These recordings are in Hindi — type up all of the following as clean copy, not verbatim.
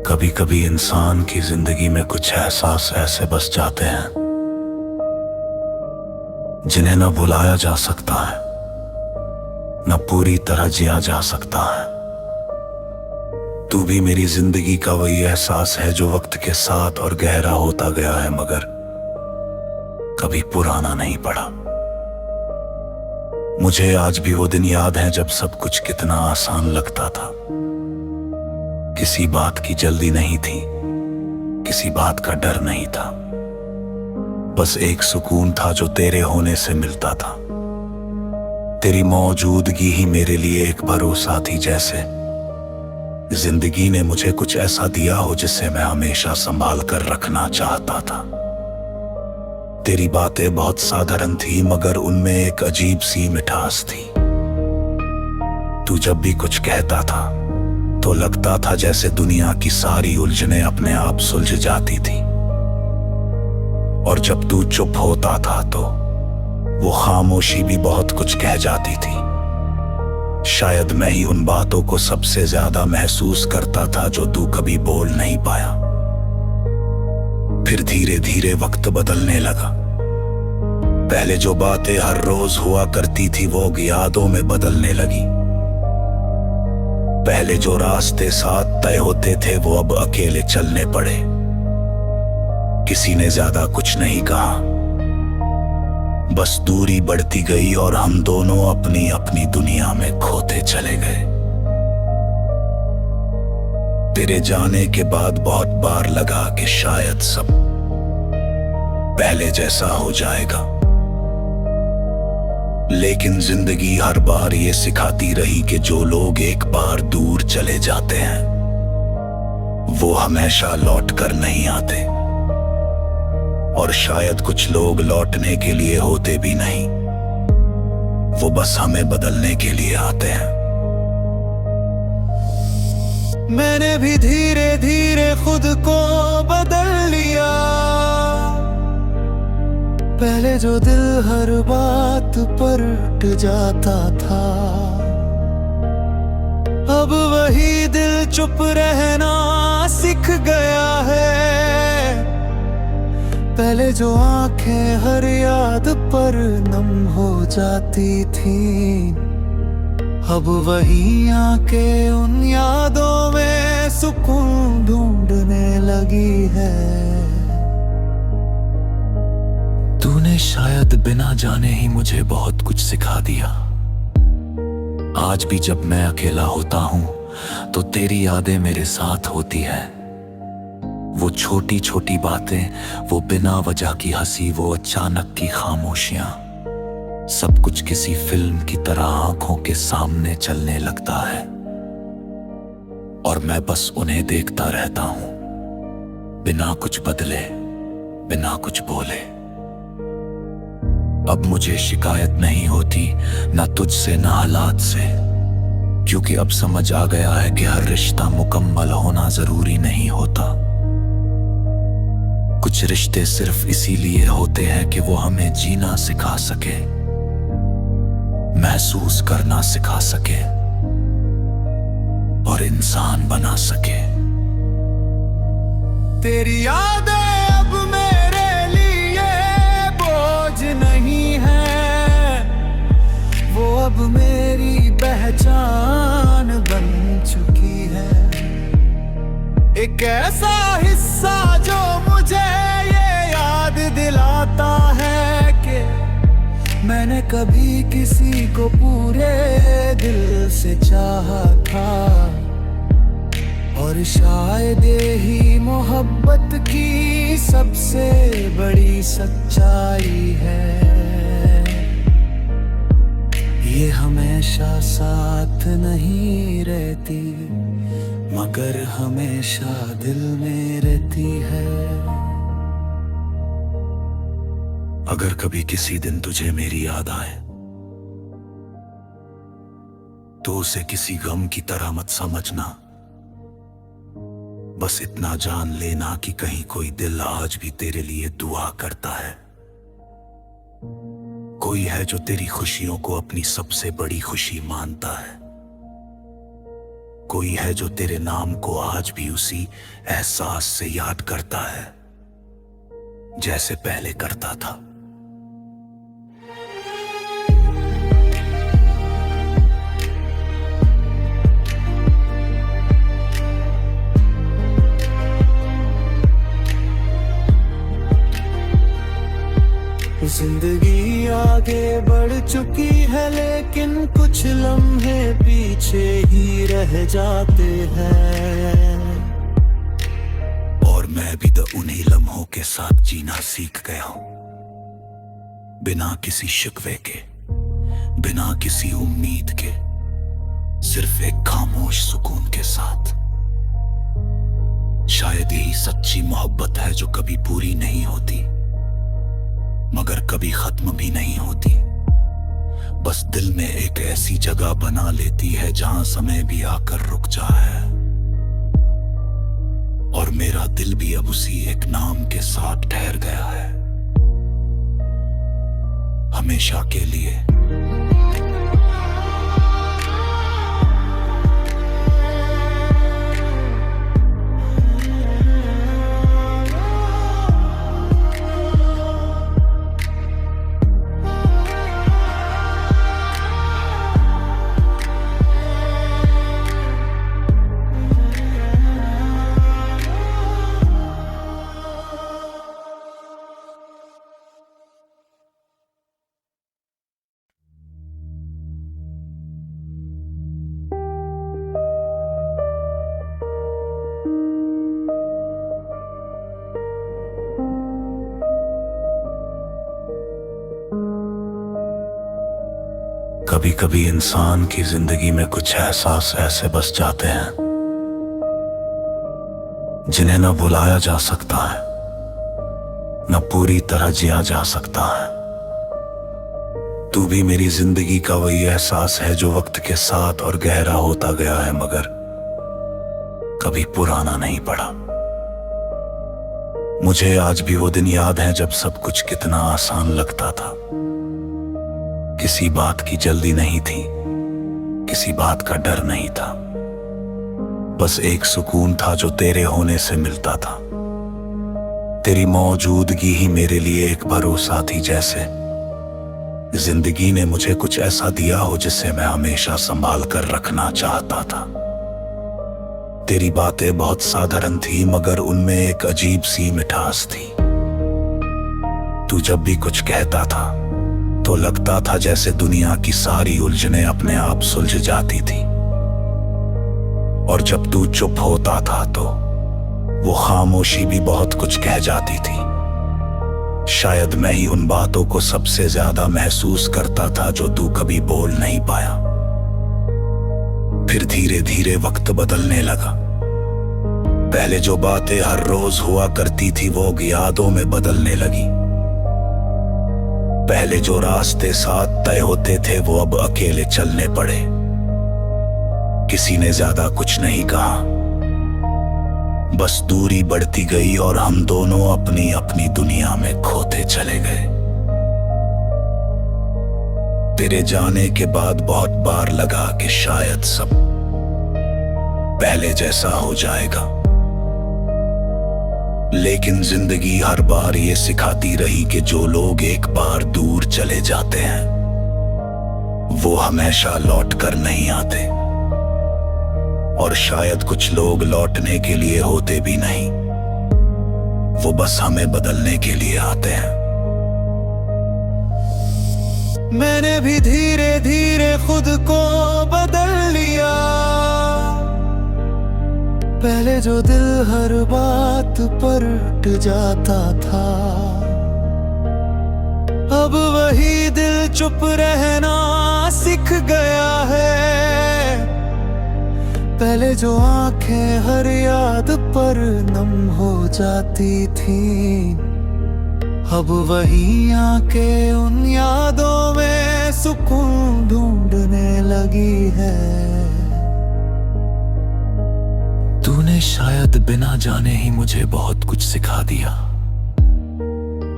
कभी कभी इंसान की जिंदगी में कुछ एहसास ऐसे बस जाते हैं जिन्हें न भुलाया जा सकता है, न पूरी तरह जिया जा सकता है। तू भी मेरी जिंदगी का वही एहसास है जो वक्त के साथ और गहरा होता गया है, मगर कभी पुराना नहीं पड़ा। मुझे आज भी वो दिन याद है जब सब कुछ कितना आसान लगता था। किसी बात की जल्दी नहीं थी, किसी बात का डर नहीं था, बस एक सुकून था जो तेरे होने से मिलता था। तेरी मौजूदगी ही मेरे लिए एक भरोसा थी, जैसे जिंदगी ने मुझे कुछ ऐसा दिया हो जिसे मैं हमेशा संभाल कर रखना चाहता था। तेरी बातें बहुत साधारण थी, मगर उनमें एक अजीब सी मिठास थी। तू जब भी कुछ कहता था तो लगता था जैसे दुनिया की सारी उलझनें अपने आप सुलझ जाती थी, और जब तू चुप होता था तो वो खामोशी भी बहुत कुछ कह जाती थी। शायद मैं ही उन बातों को सबसे ज्यादा महसूस करता था जो तू कभी बोल नहीं पाया। फिर धीरे धीरे वक्त बदलने लगा। पहले जो बातें हर रोज हुआ करती थी वो यादों में बदलने लगी। पहले जो रास्ते साथ तय होते थे वो अब अकेले चलने पड़े। किसी ने ज्यादा कुछ नहीं कहा, बस दूरी बढ़ती गई और हम दोनों अपनी अपनी दुनिया में खोते चले गए। तेरे जाने के बाद बहुत बार लगा कि शायद सब पहले जैसा हो जाएगा, लेकिन जिंदगी हर बार ये सिखाती रही कि जो लोग एक बार दूर चले जाते हैं वो हमेशा लौट कर नहीं आते, और शायद कुछ लोग लौटने के लिए होते भी नहीं, वो बस हमें बदलने के लिए आते हैं। मैंने भी धीरे धीरे खुद को बदल लिया। पहले जो दिल हर बात पर टूट जाता था, अब वही दिल चुप रहना सीख गया है। पहले जो आंखें हर याद पर नम हो जाती थीं, अब वही आंखें उन यादों में सुकून ढूंढने लगी है। तूने शायद बिना जाने ही मुझे बहुत कुछ सिखा दिया। आज भी जब मैं अकेला होता हूं तो तेरी यादें मेरे साथ होती है। वो छोटी छोटी बातें, वो बिना वजह की हंसी, वो अचानक की खामोशियां, सब कुछ किसी फिल्म की तरह आंखों के सामने चलने लगता है, और मैं बस उन्हें देखता रहता हूं, बिना कुछ बदले, बिना कुछ बोले। अब मुझे शिकायत नहीं होती, ना तुझसे ना हालात से, क्योंकि अब समझ आ गया है कि हर रिश्ता मुकम्मल होना जरूरी नहीं होता। कुछ रिश्ते सिर्फ इसीलिए होते हैं कि वो हमें जीना सिखा सके, महसूस करना सिखा सके, और इंसान बना सके। तेरी यादें अब मेरे लिए बोझ नहीं है, वो अब मेरी पहचान बन चुकी है। एक ऐसा हिस्सा जो मुझे ये याद दिलाता है कि मैंने कभी किसी को पूरे दिल से चाहा था, और शायद यही मोहब्बत की सबसे बड़ी सच्चाई है। ये हमेशा साथ नहीं रहती, मगर हमेशा दिल में रहती है। अगर कभी किसी दिन तुझे मेरी याद आए तो उसे किसी गम की तरह मत समझना। बस इतना जान लेना कि कहीं कोई दिल आज भी तेरे लिए दुआ करता है। कोई है जो तेरी खुशियों को अपनी सबसे बड़ी खुशी मानता है। कोई है जो तेरे नाम को आज भी उसी एहसास से याद करता है जैसे पहले करता था। जिंदगी आगे बढ़ चुकी है लेकिन कुछ लम्हे पीछे ही रह जाते हैं। और मैं भी तो उन्हीं लम्हों के साथ जीना सीख गया हूं, बिना किसी शिकवे के, बिना किसी उम्मीद के, सिर्फ एक खामोश सुकून के साथ। शायद यही सच्ची मोहब्बत है जो कभी पूरी नहीं होती मगर कभी खत्म भी नहीं होती, बस दिल में एक ऐसी जगह बना लेती है जहां समय भी आकर रुक जाए। और मेरा दिल भी अब उसी एक नाम के साथ ठहर गया है, हमेशा के लिए। कभी कभी इंसान की जिंदगी में कुछ एहसास ऐसे बस जाते हैं जिन्हें न भुलाया जा सकता है, न पूरी तरह जिया जा सकता है। तू भी मेरी जिंदगी का वही एहसास है जो वक्त के साथ और गहरा होता गया है मगर कभी पुराना नहीं पड़ा। मुझे आज भी वो दिन याद है जब सब कुछ कितना आसान लगता था। किसी बात की जल्दी नहीं थी, किसी बात का डर नहीं था, बस एक सुकून था जो तेरे होने से मिलता था। तेरी मौजूदगी ही मेरे लिए एक भरोसा थी, जैसे जिंदगी ने मुझे कुछ ऐसा दिया हो जिसे मैं हमेशा संभाल कर रखना चाहता था। तेरी बातें बहुत साधारण थी मगर उनमें एक अजीब सी मिठास थी। तू जब भी कुछ कहता था तो लगता था जैसे दुनिया की सारी उलझनें अपने आप सुलझ जाती थी, और जब तू चुप होता था तो वो खामोशी भी बहुत कुछ कह जाती थी। शायद मैं ही उन बातों को सबसे ज्यादा महसूस करता था जो तू कभी बोल नहीं पाया। फिर धीरे धीरे वक्त बदलने लगा। पहले जो बातें हर रोज हुआ करती थी वो यादों में बदलने लगी। पहले जो रास्ते साथ तय होते थे वो अब अकेले चलने पड़े। किसी ने ज्यादा कुछ नहीं कहा, बस दूरी बढ़ती गई और हम दोनों अपनी अपनी दुनिया में खोते चले गए। तेरे जाने के बाद बहुत बार लगा कि शायद सब पहले जैसा हो जाएगा, लेकिन जिंदगी हर बार ये सिखाती रही कि जो लोग एक बार दूर चले जाते हैं वो हमेशा लौट कर नहीं आते, और शायद कुछ लोग लौटने के लिए होते भी नहीं, वो बस हमें बदलने के लिए आते हैं। मैंने भी धीरे धीरे खुद को बदल लिया। पहले जो दिल हर बात पर टूट जाता था, अब वही दिल चुप रहना सीख गया है। पहले जो आंखें हर याद पर नम हो जाती थी, अब वही आंखें उन यादों में सुकून ढूंढने लगी है। तूने शायद बिना जाने ही मुझे बहुत कुछ सिखा दिया।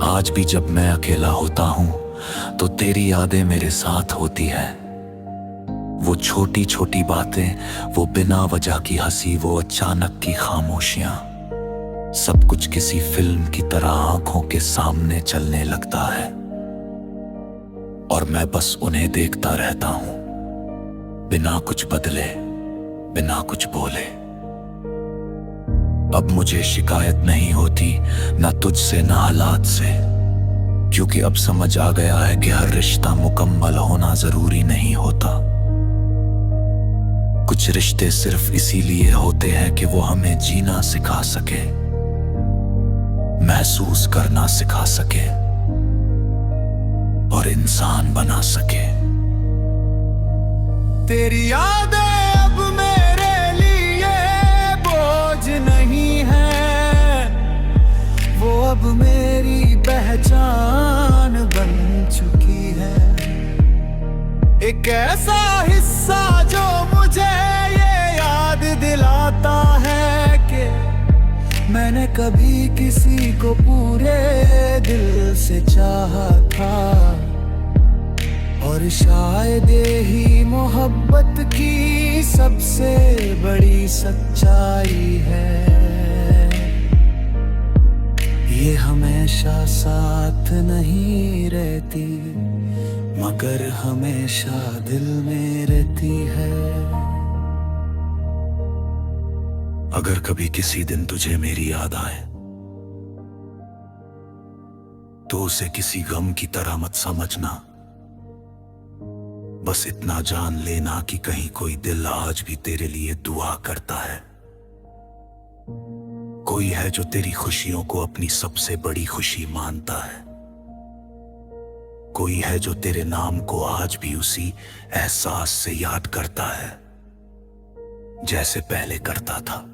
आज भी जब मैं अकेला होता हूँ तो तेरी यादें मेरे साथ होती है। वो छोटी छोटी बातें, वो बिना वजह की हंसी, वो अचानक की खामोशियां, सब कुछ किसी फिल्म की तरह आंखों के सामने चलने लगता है और मैं बस उन्हें देखता रहता हूं, बिना कुछ बदले, बिना कुछ बोले। अब मुझे शिकायत नहीं होती, ना तुझसे ना हालात से, क्योंकि अब समझ आ गया है कि हर रिश्ता मुकम्मल होना जरूरी नहीं होता। कुछ रिश्ते सिर्फ इसीलिए होते हैं कि वो हमें जीना सिखा सके, महसूस करना सिखा सके और इंसान बना सके। तेरी यादें अब मेरे लिए बोझ नहीं है, वो अब मेरी पहचान बन चुकी है। एक ऐसा हिस्सा जो मुझे ये याद दिलाता है कि मैंने कभी किसी को पूरे दिल से चाहा था, और शायद यही मोहब्बत की सबसे बड़ी सच्चाई है। ये हमेशा साथ नहीं रहती, मगर हमेशा दिल में रहती है। अगर कभी किसी दिन तुझे मेरी याद आए तो उसे किसी गम की तरह मत समझना, बस इतना जान लेना कि कहीं कोई दिल आज भी तेरे लिए दुआ करता है। कोई है जो तेरी खुशियों को अपनी सबसे बड़ी खुशी मानता है। कोई है जो तेरे नाम को आज भी उसी एहसास से याद करता है जैसे पहले करता था।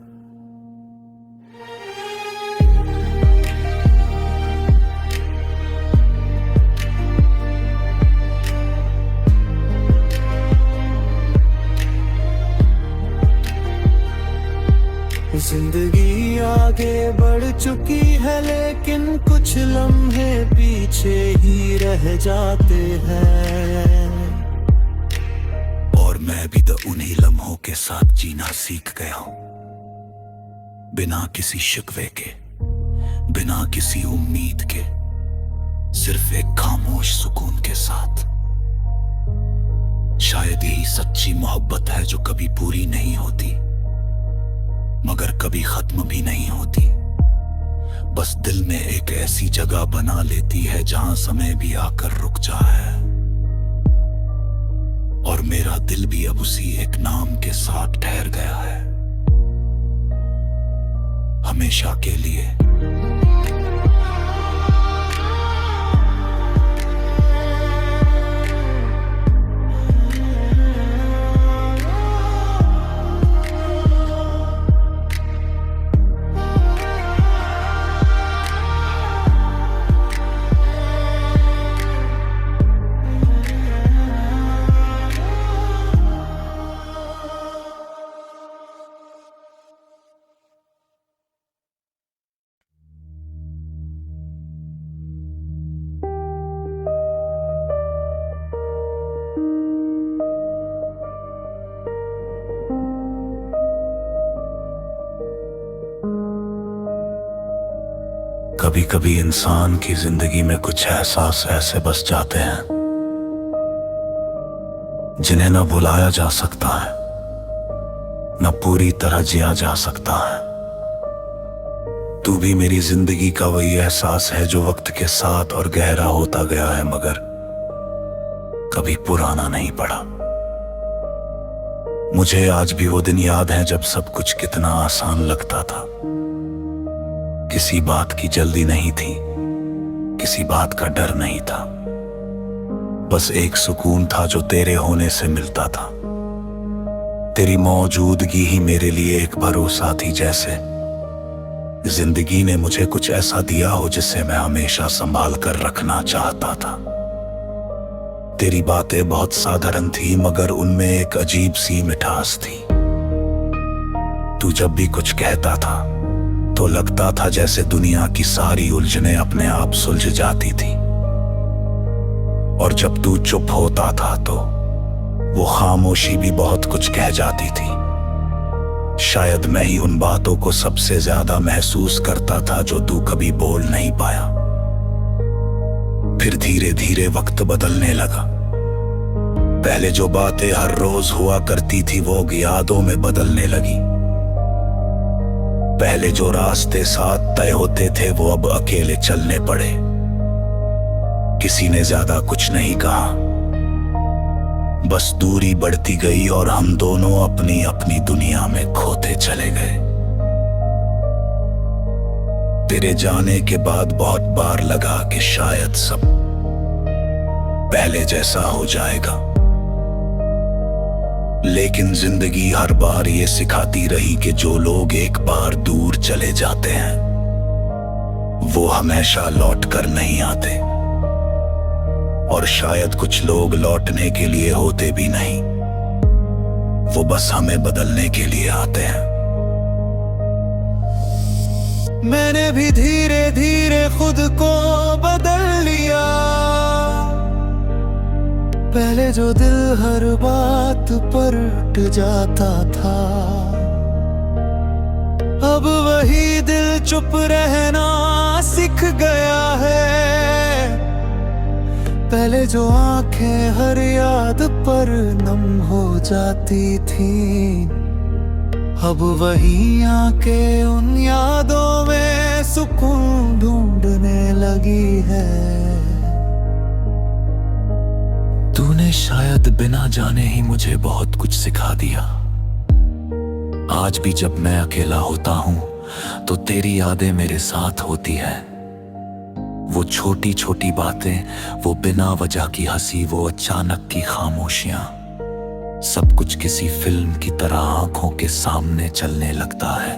जिंदगी आगे बढ़ चुकी है, लेकिन कुछ लम्हे पीछे ही रह जाते हैं। और मैं भी तो उन्हीं लम्हों के साथ जीना सीख गया हूं, बिना किसी शिकवे के, बिना किसी उम्मीद के, सिर्फ एक खामोश सुकून के साथ। शायद यही सच्ची मोहब्बत है जो कभी पूरी नहीं होती, मगर कभी खत्म भी नहीं होती। बस दिल में एक ऐसी जगह बना लेती है जहां समय भी आकर रुक जाए। और मेरा दिल भी अब उसी एक नाम के साथ ठहर गया है, हमेशा के लिए। कभी कभी इंसान की जिंदगी में कुछ एहसास ऐसे बस जाते हैं जिन्हें न भुलाया जा सकता है, न पूरी तरह जिया जा सकता है। तू भी मेरी जिंदगी का वही एहसास है जो वक्त के साथ और गहरा होता गया है, मगर कभी पुराना नहीं पड़ा। मुझे आज भी वो दिन याद है जब सब कुछ कितना आसान लगता था। किसी बात की जल्दी नहीं थी, किसी बात का डर नहीं था, बस एक सुकून था जो तेरे होने से मिलता था। तेरी मौजूदगी ही मेरे लिए एक भरोसा थी, जैसे जिंदगी ने मुझे कुछ ऐसा दिया हो जिसे मैं हमेशा संभाल कर रखना चाहता था। तेरी बातें बहुत साधारण थी, मगर उनमें एक अजीब सी मिठास थी। तू जब भी कुछ कहता था तो लगता था जैसे दुनिया की सारी उलझनें अपने आप सुलझ जाती थी, और जब तू चुप होता था तो वो खामोशी भी बहुत कुछ कह जाती थी। शायद मैं ही उन बातों को सबसे ज्यादा महसूस करता था जो तू कभी बोल नहीं पाया। फिर धीरे धीरे वक्त बदलने लगा। पहले जो बातें हर रोज हुआ करती थी वो यादों में बदलने लगी। पहले जो रास्ते साथ तय होते थे वो अब अकेले चलने पड़े। किसी ने ज्यादा कुछ नहीं कहा, बस दूरी बढ़ती गई और हम दोनों अपनी अपनी दुनिया में खोते चले गए। तेरे जाने के बाद बहुत बार लगा कि शायद सब पहले जैसा हो जाएगा, लेकिन जिंदगी हर बार ये सिखाती रही कि जो लोग एक बार दूर चले जाते हैं वो हमेशा लौट कर नहीं आते। और शायद कुछ लोग लौटने के लिए होते भी नहीं, वो बस हमें बदलने के लिए आते हैं। मैंने भी धीरे धीरे खुद को बदल लिया। पहले जो दिल हर बात पर उठ जाता था, अब वही दिल चुप रहना सीख गया है। पहले जो आंखें हर याद पर नम हो जाती थी, अब वही आंखें उन यादों में सुकून ढूंढने लगी है। तूने शायद बिना जाने ही मुझे बहुत कुछ सिखा दिया। आज भी जब मैं अकेला होता हूं तो तेरी यादें मेरे साथ होती है। वो छोटी छोटी बातें, वो बिना वजह की हंसी, वो अचानक की खामोशियां, सब कुछ किसी फिल्म की तरह आंखों के सामने चलने लगता है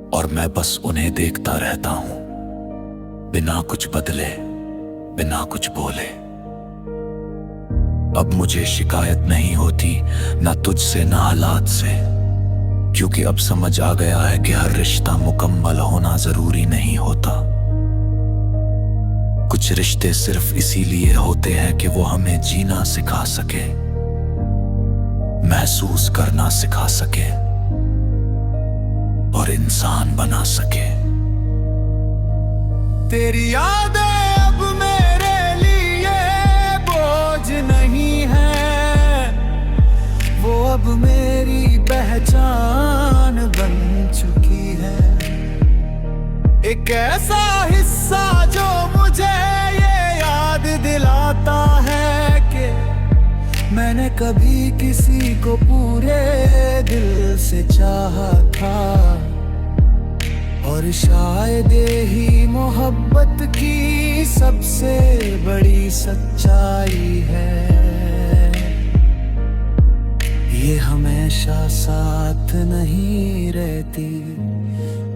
और मैं बस उन्हें देखता रहता हूं, बिना कुछ बदले, बिना कुछ बोले। अब मुझे शिकायत नहीं होती, ना तुझसे ना हालात से, क्योंकि अब समझ आ गया है कि हर रिश्ता मुकम्मल होना जरूरी नहीं होता। कुछ रिश्ते सिर्फ इसीलिए होते हैं कि वो हमें जीना सिखा सके, महसूस करना सिखा सके और इंसान बना सके। तेरी यादें अब मेरे लिए बोझ नहीं है, वो अब मेरी पहचान बन चुकी है। एक ऐसा हिस्सा जो मुझे ये याद दिलाता है कि मैंने कभी किसी को पूरे दिल से चाहा था, और शायद ही मोहब्बत की सबसे बड़ी सच्चाई है। ये हमेशा साथ नहीं रहती,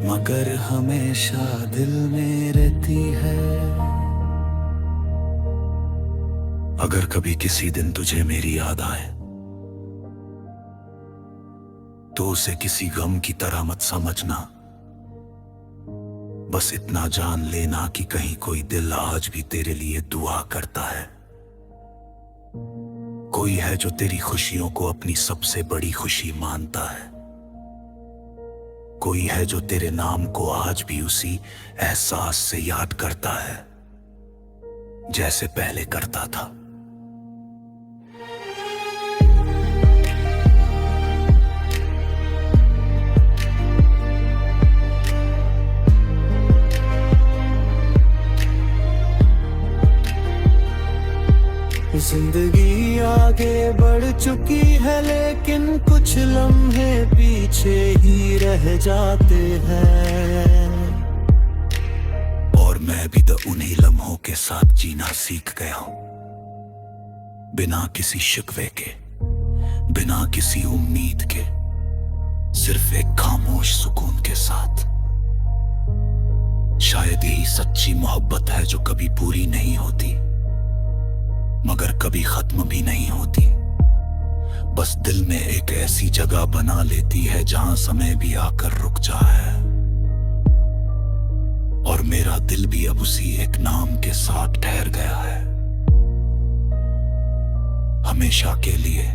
मगर हमेशा दिल में रहती है। अगर कभी किसी दिन तुझे मेरी याद आए तो उसे किसी गम की तरह मत समझना। बस इतना जान लेना कि कहीं कोई दिल आज भी तेरे लिए दुआ करता है। कोई है जो तेरी खुशियों को अपनी सबसे बड़ी खुशी मानता है। कोई है जो तेरे नाम को आज भी उसी एहसास से याद करता है जैसे पहले करता था। जिंदगी आगे बढ़ चुकी है, लेकिन कुछ लम्हे पीछे ही रह जाते हैं। और मैं भी तो उन्हीं लम्हों के साथ जीना सीख गया हूं, बिना किसी शिकवे के, बिना किसी उम्मीद के, सिर्फ एक खामोश सुकून के साथ। शायद यही सच्ची मोहब्बत है जो कभी पूरी नहीं होती, मगर कभी खत्म भी नहीं होती। बस दिल में एक ऐसी जगह बना लेती है जहां समय भी आकर रुक जाए। और मेरा दिल भी अब उसी एक नाम के साथ ठहर गया है। हमेशा के लिए।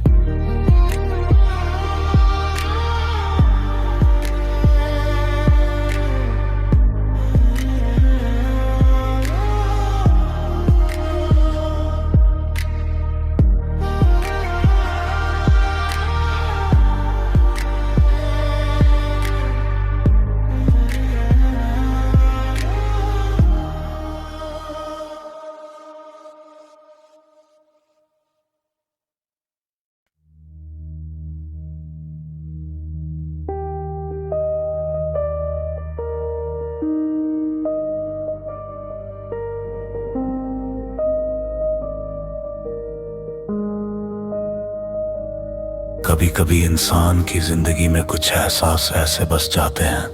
कभी कभी इंसान की जिंदगी में कुछ एहसास ऐसे बस जाते हैं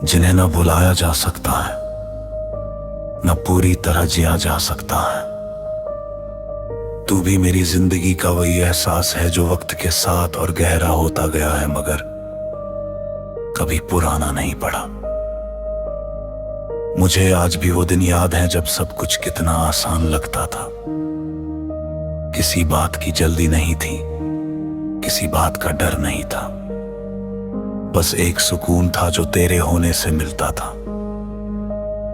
जिन्हें न भुलाया जा सकता है, न पूरी तरह जिया जा सकता है। तू भी मेरी जिंदगी का वही एहसास है जो वक्त के साथ और गहरा होता गया है, मगर कभी पुराना नहीं पड़ा। मुझे आज भी वो दिन याद है जब सब कुछ कितना आसान लगता था। किसी बात की जल्दी नहीं थी, किसी बात का डर नहीं था, बस एक सुकून था जो तेरे होने से मिलता था।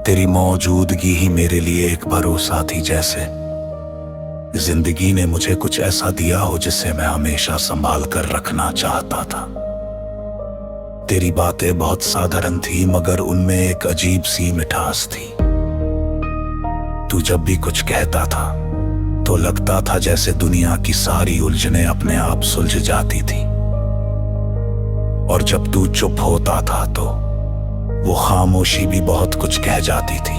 तेरी मौजूदगी ही मेरे लिए एक भरोसा थी, जैसे जिंदगी ने मुझे कुछ ऐसा दिया हो जिसे मैं हमेशा संभाल कर रखना चाहता था। तेरी बातें बहुत साधारण थी, मगर उनमें एक अजीब सी मिठास थी। तू जब भी कुछ कहता था तो लगता था जैसे दुनिया की सारी उलझनें अपने आप सुलझ जाती थी, और जब तू चुप होता था तो वो खामोशी भी बहुत कुछ कह जाती थी।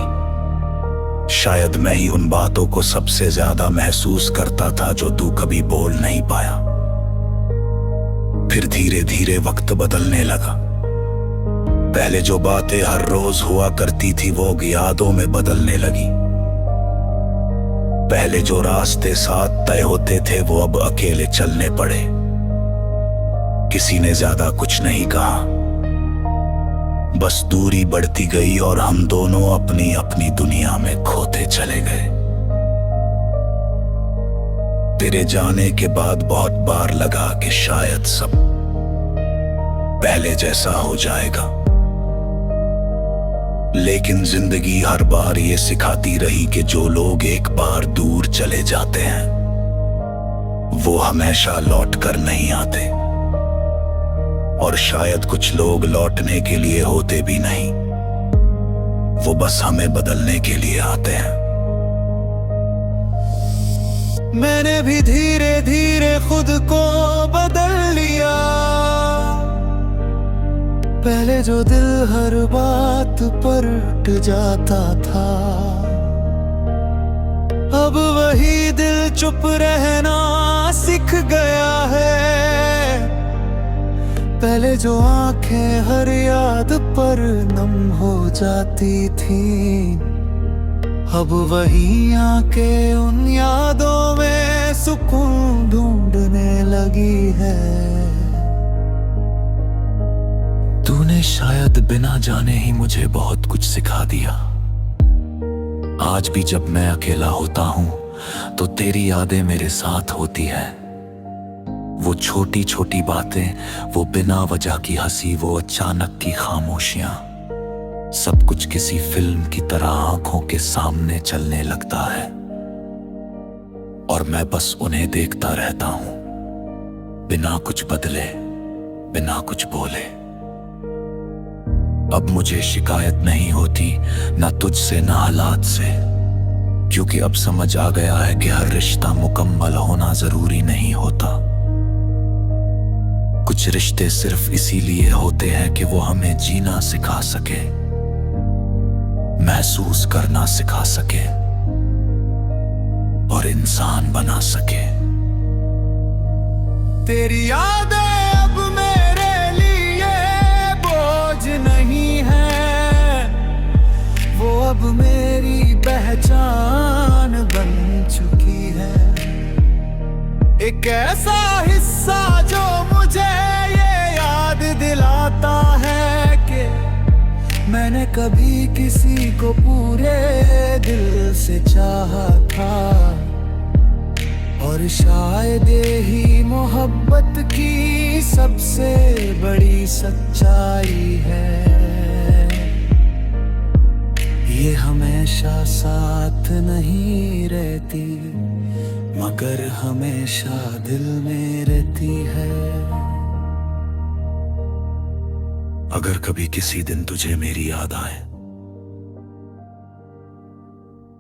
शायद मैं ही उन बातों को सबसे ज्यादा महसूस करता था जो तू कभी बोल नहीं पाया। फिर धीरे धीरे वक्त बदलने लगा। पहले जो बातें हर रोज हुआ करती थी वो यादों में बदलने लगी। पहले जो रास्ते साथ तय होते थे वो अब अकेले चलने पड़े। किसी ने ज्यादा कुछ नहीं कहा, बस दूरी बढ़ती गई और हम दोनों अपनी अपनी दुनिया में खोते चले गए। तेरे जाने के बाद बहुत बार लगा कि शायद सब पहले जैसा हो जाएगा, लेकिन जिंदगी हर बार ये सिखाती रही कि जो लोग एक बार दूर चले जाते हैं वो हमेशा लौट कर नहीं आते, और शायद कुछ लोग लौटने के लिए होते भी नहीं, वो बस हमें बदलने के लिए आते हैं। मैंने भी धीरे धीरे खुद को बदल लिया। पहले जो दिल हर बात पर अट जाता था, अब वही दिल चुप रहना सीख गया है। पहले जो आंखें हर याद पर नम हो जाती थी, अब वही आंखें उन यादों में सुकून ढूंढने लगी है। तूने शायद बिना जाने ही मुझे बहुत कुछ सिखा दिया। आज भी जब मैं अकेला होता हूँ तो तेरी यादें मेरे साथ होती है। वो छोटी छोटी बातें, वो बिना वजह की हंसी, वो अचानक की खामोशियां, सब कुछ किसी फिल्म की तरह आंखों के सामने चलने लगता है, और मैं बस उन्हें देखता रहता हूँ, बिना कुछ बदले, बिना कुछ बोले। अब मुझे शिकायत नहीं होती, ना तुझसे ना हालात से, क्योंकि अब समझ आ गया है कि हर रिश्ता मुकम्मल होना जरूरी नहीं होता। कुछ रिश्ते सिर्फ इसीलिए होते हैं कि वो हमें जीना सिखा सके, महसूस करना सिखा सके और इंसान बना सके। तेरी यादें अब मेरे लिए बोझ नहीं है, वो अब मेरी पहचान बन चुकी है। एक ऐसा हिस्सा जो मुझे ये याद दिलाता है कि मैंने कभी किसी को पूरे दिल से चाहा था, और शायद ही मोहब्बत की सबसे बड़ी सच्चाई है, ये हमेशा साथ नहीं रहती मगर हमेशा दिल में रहती है। अगर कभी किसी दिन तुझे मेरी याद आए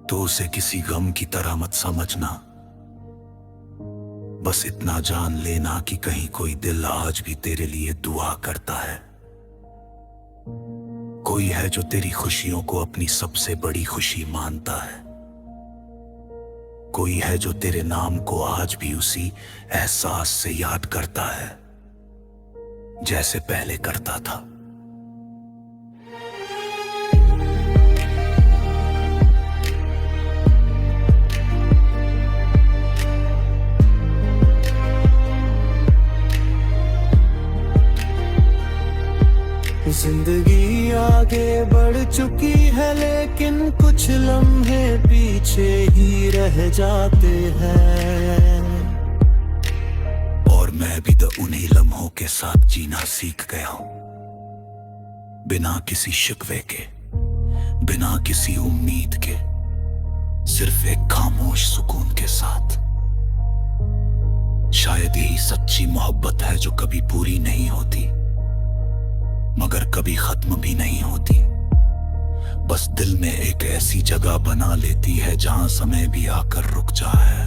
तो उसे किसी गम की तरह मत समझना, बस इतना जान लेना कि कहीं कोई दिल आज भी तेरे लिए दुआ करता है। कोई है जो तेरी खुशियों को अपनी सबसे बड़ी खुशी मानता है। कोई है जो तेरे नाम को आज भी उसी एहसास से याद करता है जैसे पहले करता था। जिंदगी आगे बढ़ चुकी है लेकिन कुछ लम्हे पीछे ही रह जाते हैं, और मैं भी तो उन्हीं लम्हों के साथ जीना सीख गया हूं, बिना किसी शिकवे के, बिना किसी उम्मीद के, सिर्फ एक खामोश सुकून के साथ। शायद यही सच्ची मोहब्बत है जो कभी पूरी नहीं होती मगर कभी खत्म भी नहीं होती, बस दिल में एक ऐसी जगह बना लेती है जहां समय भी आकर रुक जाए।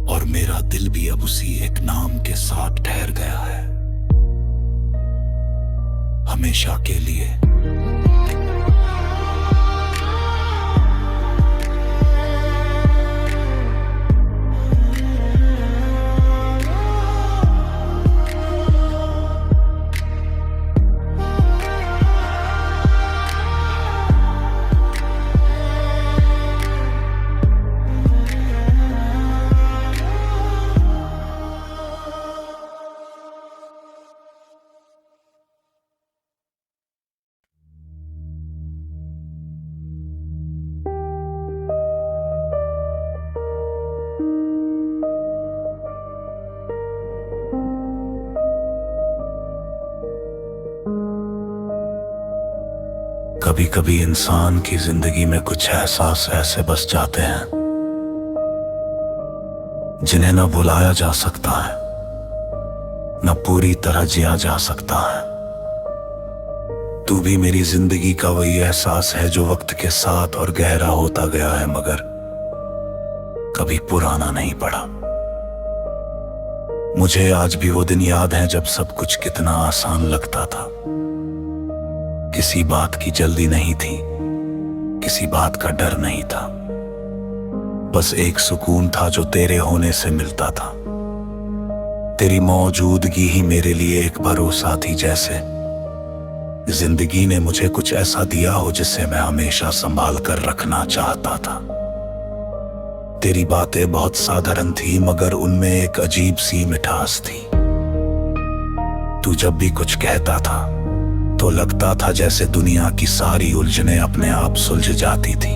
और मेरा दिल भी अब उसी एक नाम के साथ ठहर गया है, हमेशा के लिए। कभी कभी इंसान की जिंदगी में कुछ एहसास ऐसे बस जाते हैं जिन्हें न भुलाया जा सकता है, न पूरी तरह जिया जा सकता है। तू भी मेरी जिंदगी का वही एहसास है जो वक्त के साथ और गहरा होता गया है मगर कभी पुराना नहीं पड़ा। मुझे आज भी वो दिन याद है जब सब कुछ कितना आसान लगता था। किसी बात की जल्दी नहीं थी, किसी बात का डर नहीं था, बस एक सुकून था जो तेरे होने से मिलता था। तेरी मौजूदगी ही मेरे लिए एक भरोसा थी, जैसे जिंदगी ने मुझे कुछ ऐसा दिया हो जिसे मैं हमेशा संभाल कर रखना चाहता था। तेरी बातें बहुत साधारण थी मगर उनमें एक अजीब सी मिठास थी। तू जब भी कुछ कहता था तो लगता था जैसे दुनिया की सारी उलझनें अपने आप सुलझ जाती थी,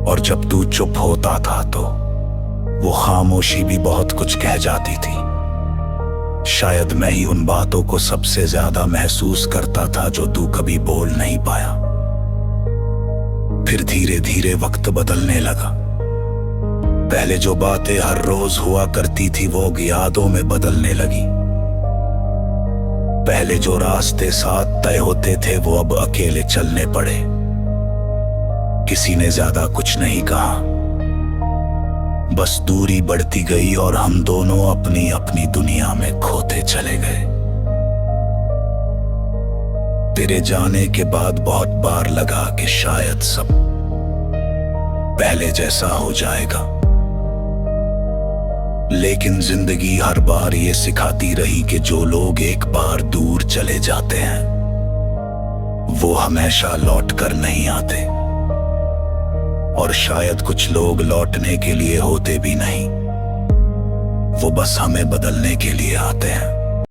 और जब तू चुप होता था तो वो खामोशी भी बहुत कुछ कह जाती थी। शायद मैं ही उन बातों को सबसे ज्यादा महसूस करता था जो तू कभी बोल नहीं पाया। फिर धीरे धीरे वक्त बदलने लगा। पहले जो बातें हर रोज हुआ करती थी वो यादों में बदलने लगी। पहले जो रास्ते साथ तय होते थे वो अब अकेले चलने पड़े। किसी ने ज्यादा कुछ नहीं कहा, बस दूरी बढ़ती गई और हम दोनों अपनी अपनी दुनिया में खोते चले गए। तेरे जाने के बाद बहुत बार लगा कि शायद सब पहले जैसा हो जाएगा, लेकिन जिंदगी हर बार ये सिखाती रही कि जो लोग एक बार दूर चले जाते हैं वो हमेशा लौट कर नहीं आते, और शायद कुछ लोग लौटने के लिए होते भी नहीं, वो बस हमें बदलने के लिए आते हैं।